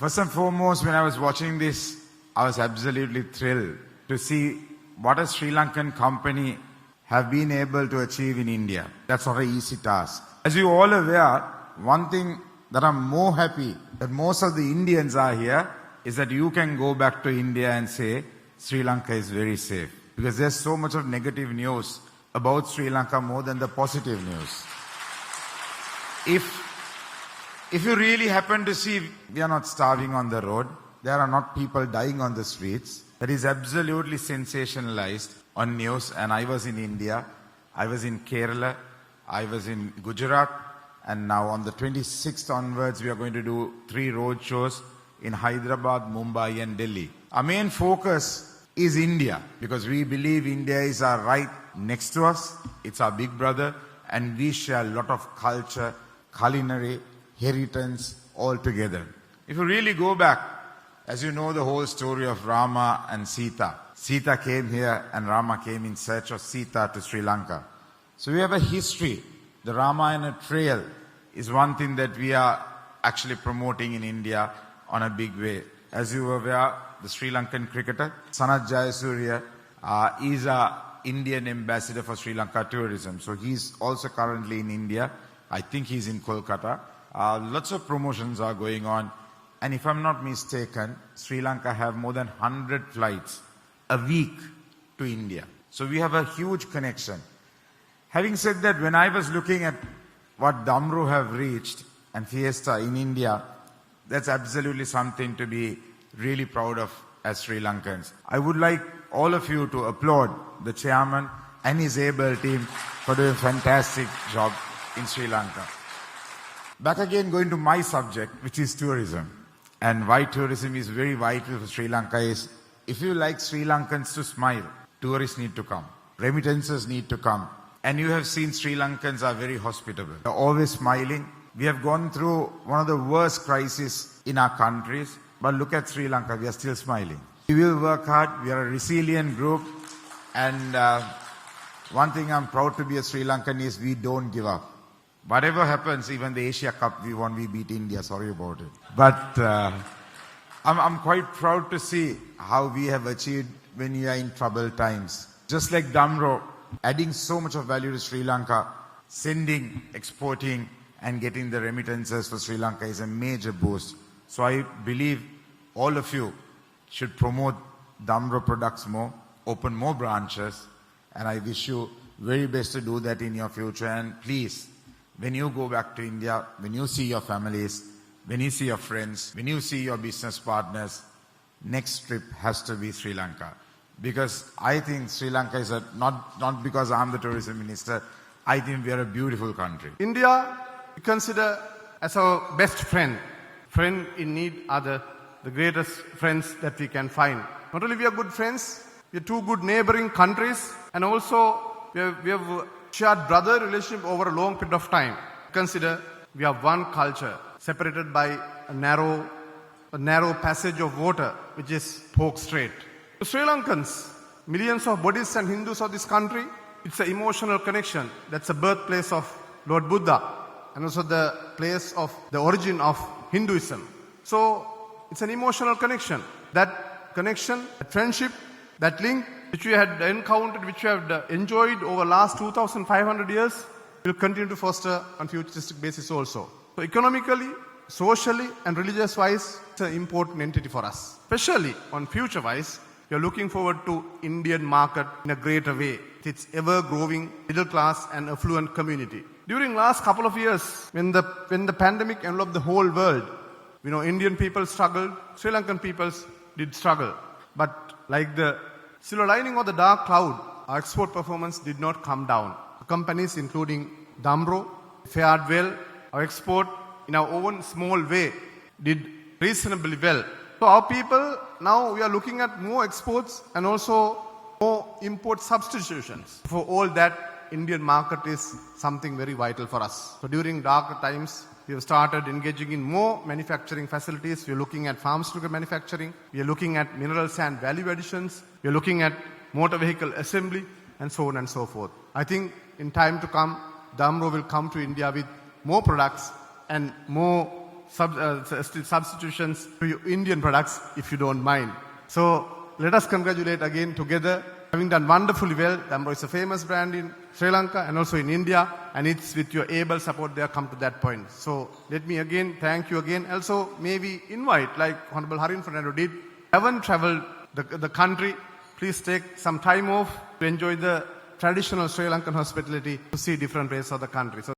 First and foremost, when I was watching this, I was absolutely thrilled to see what a Sri Lankan company have been able to achieve in India. That's not an easy task. As you all aware, one thing that I'm more happy that most of the Indians are here is that you can go back to India and say Sri Lanka is very safe. Because there's so much of negative news about Sri Lanka more than the positive news. If you really happen to see we are not starving on the road, there are not people dying on the streets, that is absolutely sensationalized on news. And I was in India, I was in Kerala, I was in Gujarat, and now on the 26th onwards we are going to do 3 road shows in Hyderabad, Mumbai and Delhi. Our main focus is India because we believe India is our right next to us, it's our big brother, and we share a lot of culture, culinary, heritage all together. If you really go back, as you know the whole story of Rama and Sita. Sita came here and Rama came in search of Sita to Sri Lanka. So we have a history. The Ramayana trail is one thing that we are actually promoting in India on a big way. As you are aware, the Sri Lankan cricketer, Sanath Jayasuriya, is an Indian ambassador for Sri Lanka tourism. So he's also currently in India. I think he's in Kolkata. Lots of promotions are going on. And if I'm not mistaken, Sri Lanka have more than 100 flights a week to India. So we have a huge connection. Having said that, when I was looking at what Damru have reached and Fiesta in India, that's absolutely something to be really proud of as Sri Lankans. I would like all of you to applaud the chairman and his able team for doing a fantastic job in Sri Lanka. Back again going to my subject, which is tourism. And why tourism is very vital for Sri Lanka is, if you like Sri Lankans to smile, tourists need to come. Remittances need to come. And you have seen Sri Lankans are very hospitable. They're always smiling. We have gone through one of the worst crises in our countries. But look at Sri Lanka, we are still smiling. We will work hard. We are a resilient group. And one thing I'm proud to be a Sri Lankan is we don't give up. Whatever happens, even the Asia Cup we won, we beat India. Sorry about it. But I'm quite proud to see how we have achieved when we are in troubled times. Just like Damro, adding so much of value to Sri Lanka, sending, exporting, and getting the remittances for Sri Lanka is a major boost. So I believe all of you should promote Damro products more, open more branches, and I wish you very best to do that in your future. And please, when you go back to India, when you see your families, when you see your friends, when you see your business partners, next trip has to be Sri Lanka. Because I think Sri Lanka is not because I'm the tourism minister, I think we are a beautiful country. India, we consider as our best friend. Friend in need are the greatest friends that we can find. Not only we are good friends, we are 2 good neighboring countries, and also we have shared brother relationship over a long period of time. Consider we are one culture, separated by a narrow passage of water, which is Pork Strait. To Sri Lankans, millions of Buddhists and Hindus of this country, it's an emotional connection. That's the birthplace of Lord Buddha, and also the place of the origin of Hinduism. So it's an emotional connection. That connection, that friendship, that link, which we had encountered, which we have enjoyed over the last 2,500 years, will continue to foster on futuristic basis also. So economically, socially and religious-wise, it's an important entity for us. Especially on future-wise, we are looking forward to Indian market in a greater way. It's ever-growing middle-class and affluent community. During last couple of years, when the pandemic enveloped the whole world, Indian people struggled, Sri Lankan peoples did struggle. But like the silver lining of the dark cloud, our export performance did not come down. Companies including Damro fared well. Our export in our own small way did reasonably well. So our people, now we are looking at more exports and also more import substitutions. For all that, Indian market is something very vital for us. So during darker times, we have started engaging in more manufacturing facilities. We are looking at pharmaceutical manufacturing. We are looking at mineral sand value additions. We are looking at motor vehicle assembly and so on and so forth. I think in time to come, Damro will come to India with more products and more substitutions to your Indian products, if you don't mind. So let us congratulate again together. Having done wonderfully well, Dambo is a famous brand in Sri Lanka and also in India, and it's with your able support they have come to that point. So let me again thank you again. Also, maybe invite, like Honorable Harin Fernando did, haven't traveled the country, please take some time off to enjoy the traditional Sri Lankan hospitality, to see different ways of the country. So